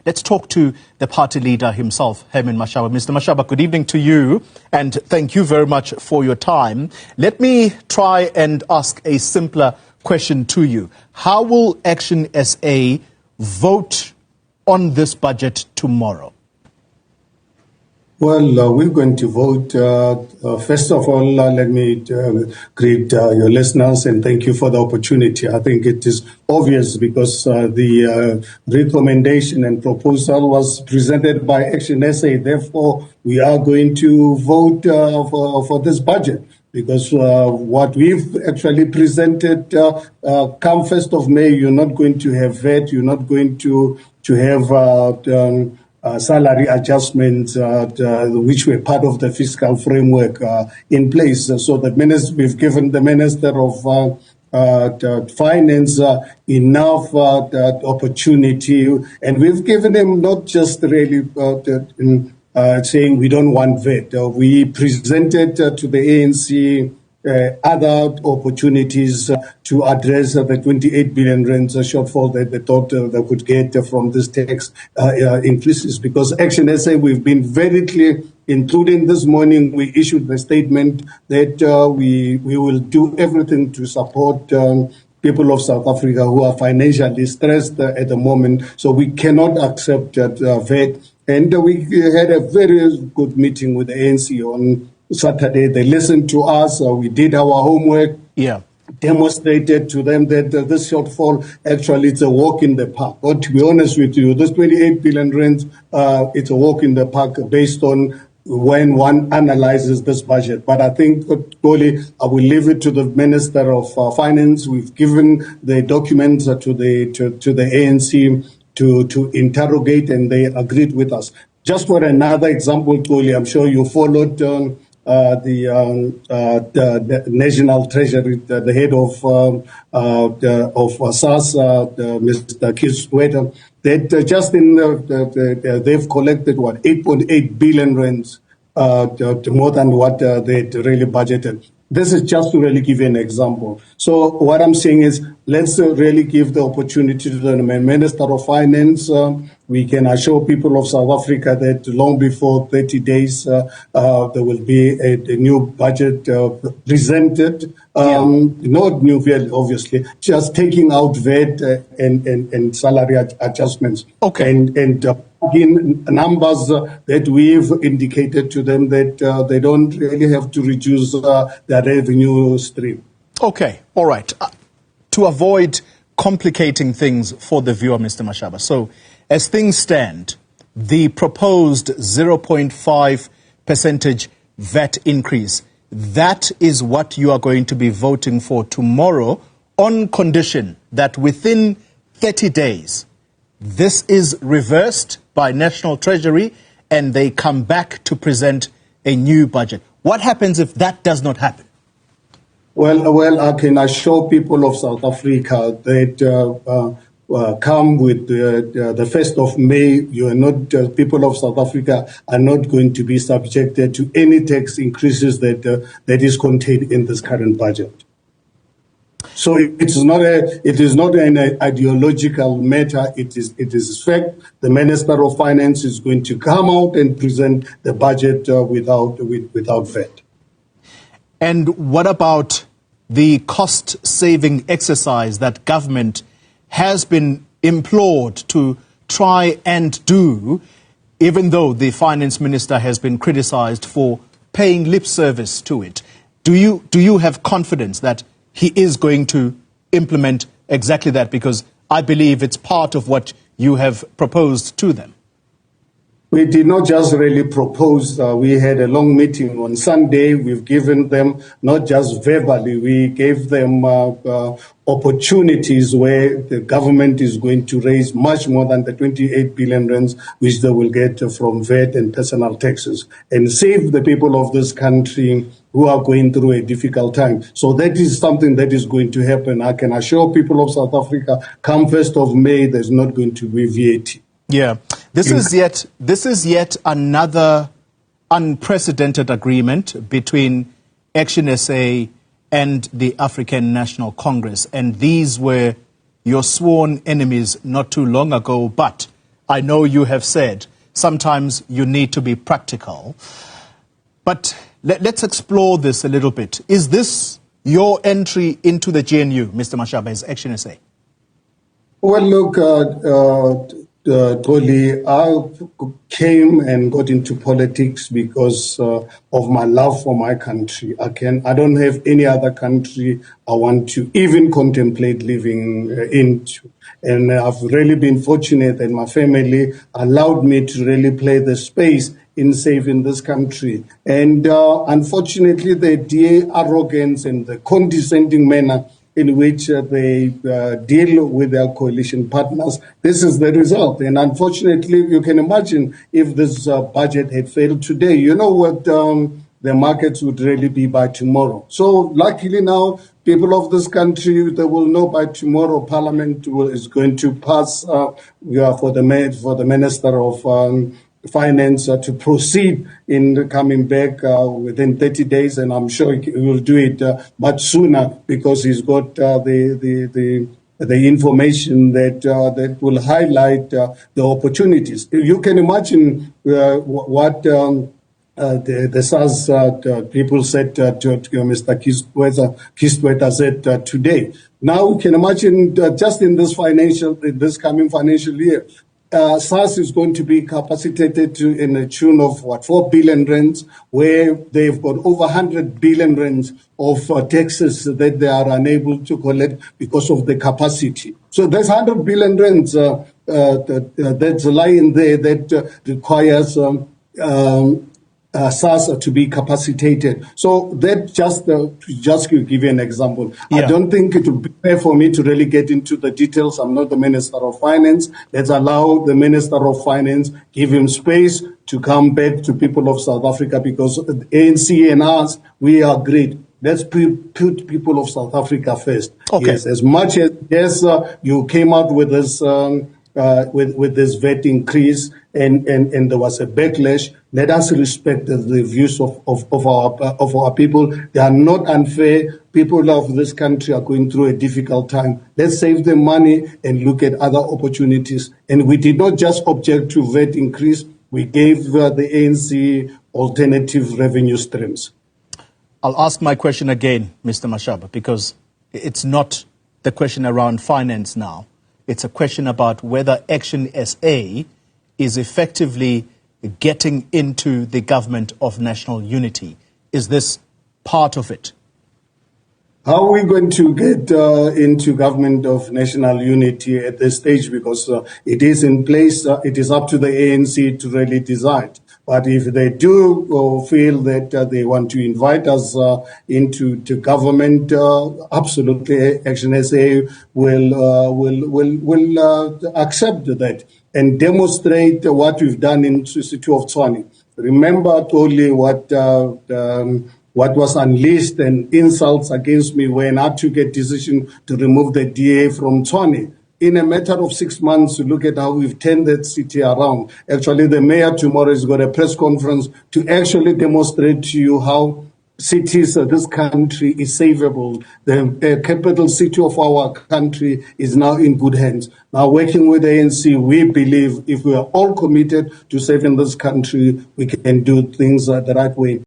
Let's talk to the party leader himself, Herman Mashaba. Mr. Mashaba, good evening to you, and thank you very much for your time. Let me try and ask a simpler question to you. How will Action SA vote on this budget tomorrow? Well, we're going to vote. First of all, let me greet your listeners and thank you for the opportunity. I think it is obvious because the recommendation and proposal was presented by Action SA. Therefore, we are going to vote for this budget because what we've actually presented come 1st of May, you're not going to have VAT, you're not going to have salary adjustments, which were part of the fiscal framework in place. So we've given the Minister of Finance enough opportunity, and we've given him not just really saying we don't want VAT. We presented to the ANC other opportunities to address the 28 billion rand shortfall that they thought they could get from this tax increases. Because Action SA, we've been very clear, including this morning, we issued the statement that we will do everything to support people of South Africa who are financially stressed at the moment. So we cannot accept VAT. And we had a very good meeting with the ANC on Saturday. They listened to us. We did our homework. Yeah. Demonstrated to them that this shortfall actually it's a walk in the park. But to be honest with you, this 28 billion rand, it's a walk in the park based on when one analyzes this budget. But I think, Goli, I will leave it to the Minister of Finance. We've given the documents to the ANC to interrogate, and they agreed with us. Just for another example, Goli, I'm sure you followed the National Treasury, the head of SARS, Mr. Kisweta, that just in they've collected 8.8 billion rands, more than what they'd really budgeted. This is just to really give you an example. So what I'm saying is, let's really give the opportunity to the Minister of Finance. We can assure people of South Africa that long before 30 days, there will be a new budget presented. Not new VAT, obviously, just taking out VAT and salary adjustments. Okay. And in numbers that we've indicated to them that they don't really have to reduce their revenue stream. Okay, all right. To avoid complicating things for the viewer, Mr. Mashaba, so as things stand, the proposed 0.5% VAT increase, that is what you are going to be voting for tomorrow on condition that within 30 days, this is reversed by National Treasury and they come back to present a new budget. What happens if that does not happen? Well, I can assure people of South Africa that come with the 1st of May, you are not people of South Africa are not going to be subjected to any tax increases that is contained in this current budget. So it is not an ideological matter. It is fact. The Minister of Finance is going to come out and present the budget without VAT. And what about the cost-saving exercise that government has been implored to try and do, even though the finance minister has been criticized for paying lip service to it? Do you have confidence that he is going to implement exactly that? Because I believe it's part of what you have proposed to them. We did not just really propose. We had a long meeting on Sunday. We've given them, not just verbally, we gave them opportunities where the government is going to raise much more than the 28 billion rands which they will get from VAT and personal taxes and save the people of this country who are going through a difficult time. So that is something that is going to happen. I can assure people of South Africa, come 1st of May, there's not going to be VAT. Yeah. This is yet another unprecedented agreement between Action SA and the African National Congress. And these were your sworn enemies not too long ago. But I know you have said sometimes you need to be practical. But let's explore this a little bit. Is this your entry into the GNU, Mr. Mashaba, as Action SA? Well, look, Toli, I came and got into politics because of my love for my country. I don't have any other country I want to even contemplate living into. And I've really been fortunate that my family allowed me to really play the space in saving this country. And unfortunately, the DA arrogance and the condescending manner in which they deal with their coalition partners, this is the result. And unfortunately, you can imagine if this budget had failed today, you know what the markets would really be by tomorrow. So luckily now, people of this country, they will know by tomorrow Parliament is going to pass for the Minister of Finance to proceed in coming back within 30 days, and I'm sure he will do it much sooner because he's got the information that will highlight the opportunities. You can imagine what the SARS people said to Mr. Kistweta said today. Now we can imagine just in this coming financial year, SARS is going to be capacitated in a tune of 4 billion rands, where they've got over 100 billion rands of taxes that they are unable to collect because of the capacity. So there's 100 billion rands that's lying there that requires SARS to be capacitated. So that just to give you an example. Yeah. I don't think it would be fair for me to really get into the details. I'm not the Minister of Finance. Let's allow the Minister of Finance, give him space to come back to people of South Africa, because the ANC and us, we are great. Let's put people of South Africa first. Okay. Yes, as much as you came out with this with this VAT increase and there was a backlash, let us respect the views of our people. They are not unfair. People of this country are going through a difficult time. Let's save them money and look at other opportunities. And we did not just object to VAT increase. We gave the ANC alternative revenue streams. I'll ask my question again, Mr. Mashaba, because it's not the question around finance now. It's a question about whether Action SA is effectively getting into the government of national unity. Is this part of it? How are we going to get into government of national unity at this stage? Because it is in place. It is up to the ANC to really decide. But if they do feel that they want to invite us into government, absolutely, Action SA will accept that and demonstrate what we've done in the city of Tshwane. Remember totally what was unleashed and insults against me when I took a decision to remove the DA from Tshwane. In a matter of 6 months, look at how we've turned that city around. Actually, the mayor tomorrow has got a press conference to actually demonstrate to you how cities of this country is savable. The capital city of our country is now in good hands. Now, working with the ANC, we believe if we are all committed to saving this country, we can do things the right way.